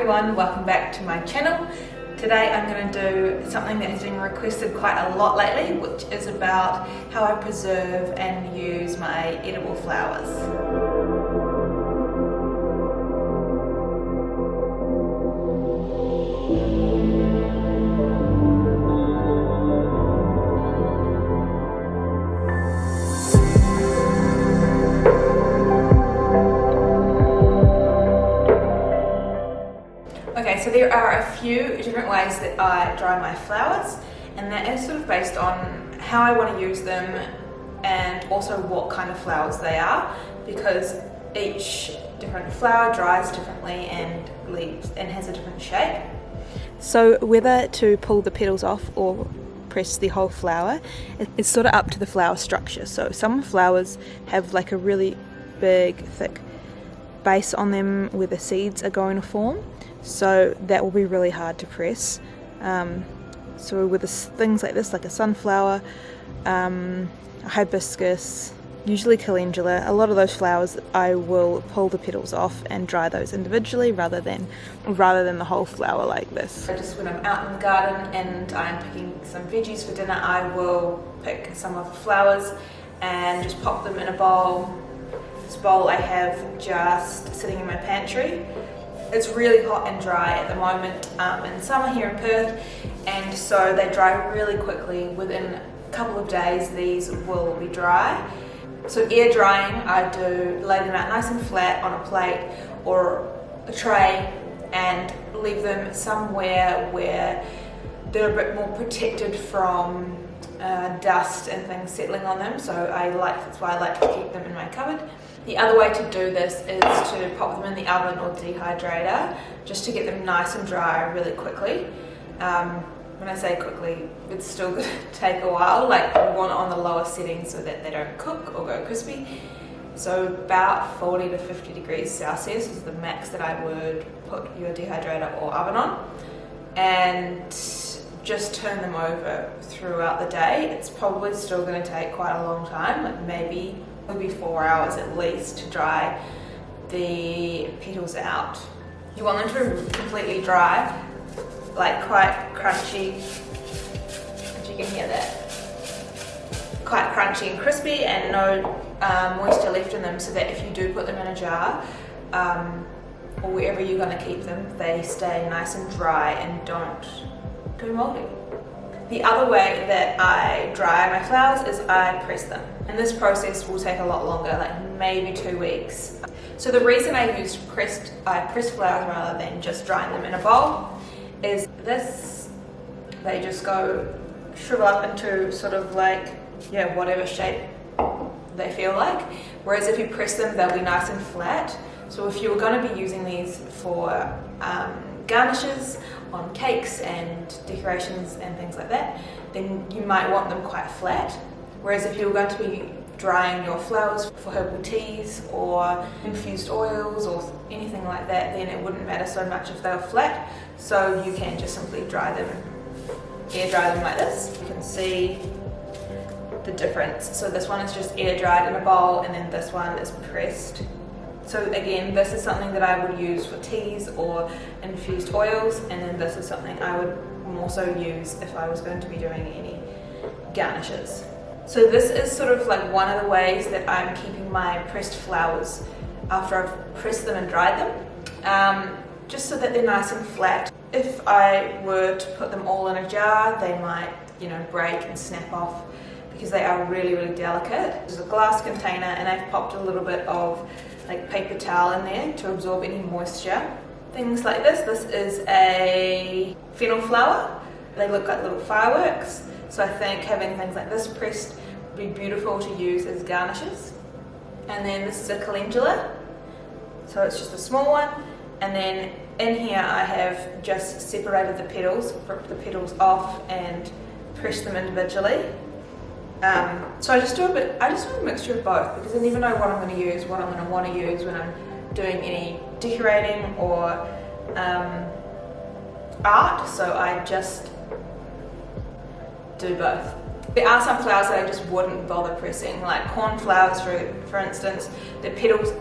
everyone, welcome back to my channel. Today I'm going to do something that has been requested quite a lot lately, which is about how I preserve and use my edible flowers. Okay, so there are a few different ways that I dry my flowers, and that is sort of based on how I want to use them and also what kind of flowers they are, because each different flower dries differently and leaves and has a different shape. So whether to pull the petals off or press the whole flower, it's sort of up to the flower structure. So some flowers have like a really big, thick base on them where the seeds are going to form. So that will be really hard to press. So with things like this, like a sunflower, a hibiscus, usually calendula, a lot of those flowers I will pull the petals off and dry those individually rather than the whole flower like this. So just when I'm out in the garden and I'm picking some veggies for dinner, I will pick some of the flowers and just pop them in a bowl. This bowl I have just sitting in my pantry. It's really hot and dry at the moment in summer here in Perth, and so they dry really quickly. Within a couple of days these will be dry. So air drying, I do lay them out nice and flat on a plate or a tray and leave them somewhere where they're a bit more protected from dust and things settling on them. So that's why I like to keep them in my cupboard. The other way to do this is to pop them in the oven or dehydrator, just to get them nice and dry really quickly. When I say quickly, it's still going to take a while. Like, we want it on the lower setting so that they don't cook or go crispy. So about 40 to 50 degrees Celsius is the max that I would put your dehydrator or oven on. And just turn them over throughout the day. It's probably still going to take quite a long time, like maybe 4 hours at least to dry the petals out. You want them to completely dry, like quite crunchy, if you can hear that. Quite crunchy and crispy and no moisture left in them, so that if you do put them in a jar or wherever you're going to keep them, they stay nice and dry and don't go moldy. The other way that I dry my flowers is I press them. And this process will take a lot longer, like maybe 2 weeks. So the reason I press flowers rather than just drying them in a bowl is this, they just go shrivel up into sort of like, whatever shape they feel like. Whereas if you press them, they'll be nice and flat. So if you were going to be using these for garnishes on cakes and decorations and things like that, then you might want them quite flat. Whereas if you're going to be drying your flowers for herbal teas or infused oils or anything like that, then it wouldn't matter so much if they were flat. So you can just simply dry them, air dry them like this. You can see the difference. So this one is just air dried in a bowl, and then this one is pressed. So again, this is something that I would use for teas or infused oils, and then this is something I would also use if I was going to be doing any garnishes. So this is sort of like one of the ways that I'm keeping my pressed flowers after I've pressed them and dried them, just so that they're nice and flat. If I were to put them all in a jar, they might, break and snap off because they are really, really delicate. There's a glass container, and I've popped a little bit of like paper towel in there to absorb any moisture. Things like this. This is a fennel flower. They look like little fireworks. So I think having things like this pressed would be beautiful to use as garnishes. And then this is a calendula. So it's just a small one. And then in here I have just separated the petals, ripped the petals off and pressed them individually. So I just do a mixture of both, because I never know what I'm going to use, what I'm going to want to use when I'm doing any decorating or art, so I just do both. There are some flowers that I just wouldn't bother pressing, like cornflowers for instance. The petals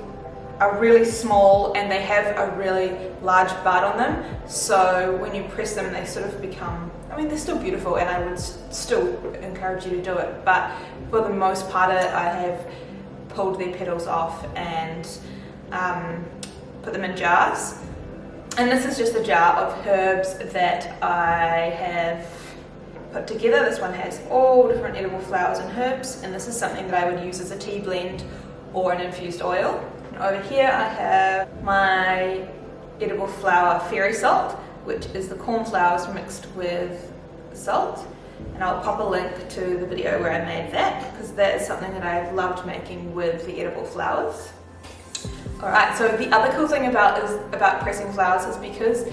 are really small and they have a really large bud on them, so when you press them they sort of become, I mean they're still beautiful and I would still encourage you to do it, but for the most part I have pulled their petals off and put them in jars. And this is just a jar of herbs that I have put together. This one has all different edible flowers and herbs, and this is something that I would use as a tea blend or an infused oil. And over here I have my edible flower fairy salt, which is the cornflowers mixed with salt, and I'll pop a link to the video where I made that, because that is something that I've loved making with the edible flowers. Alright, so the other cool thing about pressing flowers is because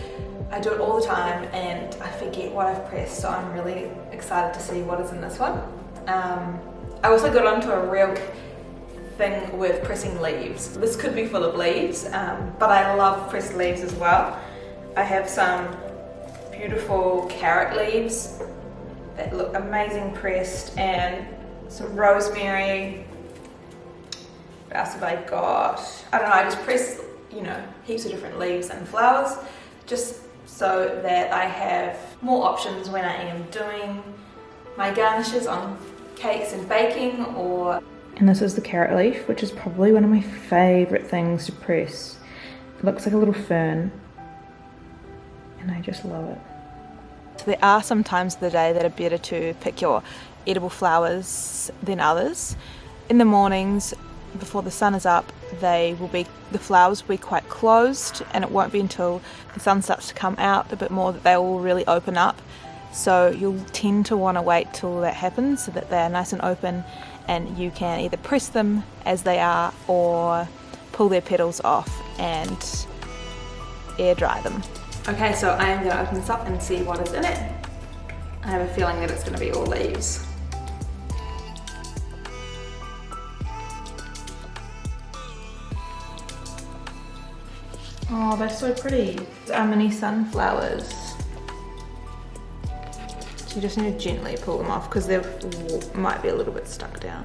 I do it all the time and I forget what I've pressed, so I'm really excited to see what is in this one. I also got onto a real thing with pressing leaves. This could be full of leaves, but I love pressed leaves as well. I have some beautiful carrot leaves that look amazing pressed, and some rosemary. What else have I got? I don't know, I just press, heaps of different leaves and flowers just so that I have more options when I am doing my garnishes on cakes and baking or... And this is the carrot leaf, which is probably one of my favourite things to press. It looks like a little fern and I just love it. So there are some times of the day that are better to pick your edible flowers than others. In the mornings, before the sun is up, the flowers will be quite closed, and it won't be until the sun starts to come out a bit more that they will really open up. So you'll tend to want to wait till that happens so that they are nice and open, and you can either press them as they are or pull their petals off and air dry them. Okay, so I am going to open this up and see what is in it. I have a feeling that it's going to be all leaves. Oh, they're so pretty. These are mini sunflowers. So you just need to gently pull them off because they might be a little bit stuck down.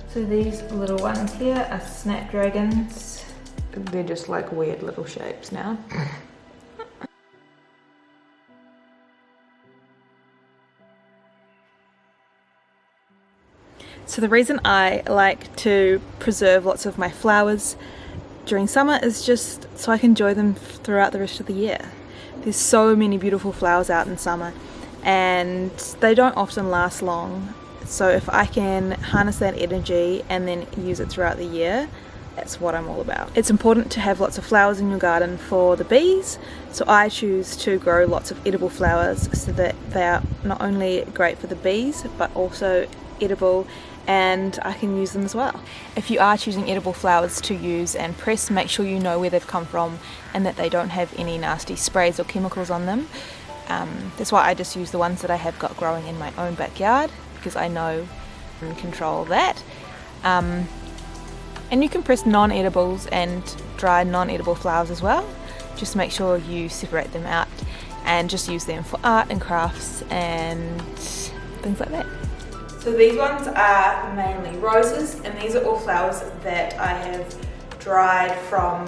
So these little ones here are snapdragons. They're just like weird little shapes now. So the reason I like to preserve lots of my flowers during summer is just so I can enjoy them throughout the rest of the year. There's so many beautiful flowers out in summer and they don't often last long. So if I can harness that energy and then use it throughout the year, that's what I'm all about. It's important to have lots of flowers in your garden for the bees, so I choose to grow lots of edible flowers so that they are not only great for the bees but also edible, and I can use them as well. If you are choosing edible flowers to use and press, make sure you know where they've come from and that they don't have any nasty sprays or chemicals on them. That's why I just use the ones that I have got growing in my own backyard, because I know and control that. And you can press non-edibles and dry non-edible flowers as well. Just make sure you separate them out and just use them for art and crafts and things like that. So these ones are mainly roses, and these are all flowers that I have dried from,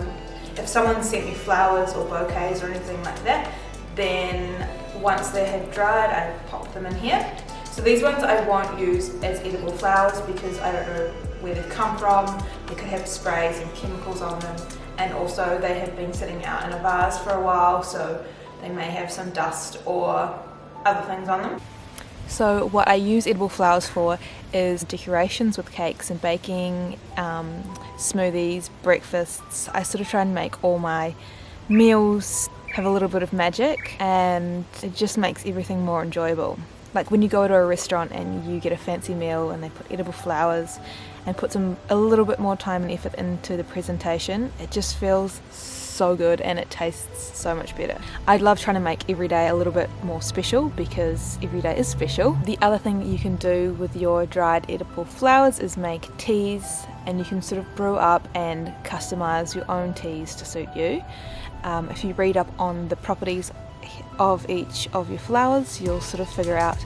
if someone sent me flowers or bouquets or anything like that, then once they have dried I pop them in here. So these ones I won't use as edible flowers because I don't know where they've come from. They could have sprays and chemicals on them, and also they have been sitting out in a vase for a while, so they may have some dust or other things on them. So what I use edible flowers for is decorations with cakes and baking, smoothies, breakfasts. I sort of try and make all my meals have a little bit of magic, and it just makes everything more enjoyable. Like when you go to a restaurant and you get a fancy meal and they put edible flowers and put a little bit more time and effort into the presentation, it just feels so good and it tastes so much better. I love trying to make every day a little bit more special because every day is special. The other thing you can do with your dried edible flowers is make teas, and you can sort of brew up and customize your own teas to suit you. If you read up on the properties of each of your flowers, you'll sort of figure out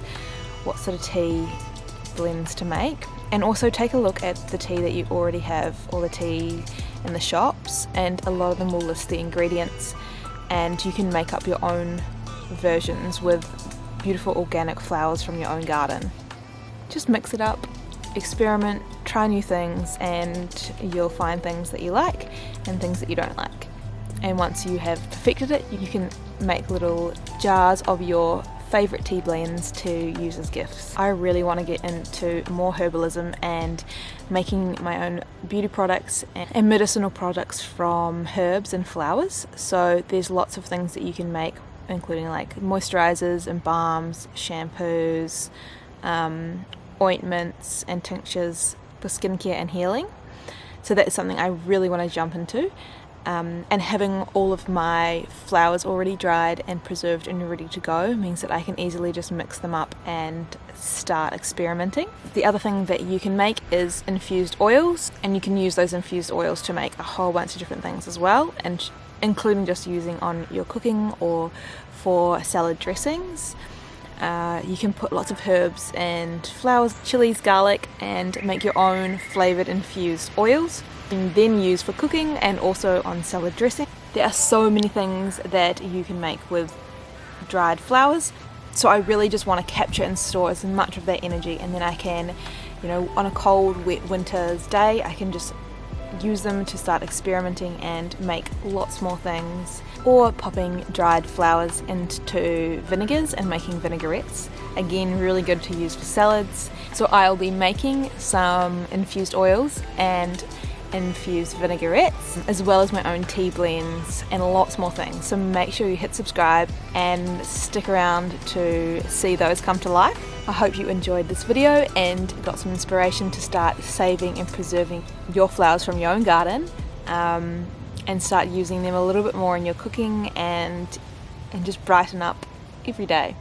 what sort of tea blends to make, and also take a look at the tea that you already have, or the tea in the shops, and a lot of them will list the ingredients, and you can make up your own versions with beautiful organic flowers from your own garden. Just mix it up, experiment, try new things, and you'll find things that you like and things that you don't like. And once you have perfected it, you can make little jars of your favourite tea blends to use as gifts. I really want to get into more herbalism and making my own beauty products and medicinal products from herbs and flowers. So there's lots of things that you can make, including like moisturizers and balms, shampoos, ointments and tinctures for skincare and healing. So that is something I really want to jump into. And having all of my flowers already dried and preserved and ready to go means that I can easily just mix them up and start experimenting. The other thing that you can make is infused oils, and you can use those infused oils to make a whole bunch of different things as well, and including just using on your cooking or for salad dressings. You can put lots of herbs and flowers, chilies, garlic, and make your own flavoured infused oils. You can then use for cooking and also on salad dressing. There are so many things that you can make with dried flowers, so I really just want to capture and store as much of that energy, and then I can, on a cold, wet winter's day, I can just use them to start experimenting and make lots more things, or popping dried flowers into vinegars and making vinaigrettes. Again, really good to use for salads. So I'll be making some infused oils and infused vinaigrettes, as well as my own tea blends and lots more things. So make sure you hit subscribe and stick around to see those come to life. I hope you enjoyed this video and got some inspiration to start saving and preserving your flowers from your own garden, and start using them a little bit more in your cooking and just brighten up every day.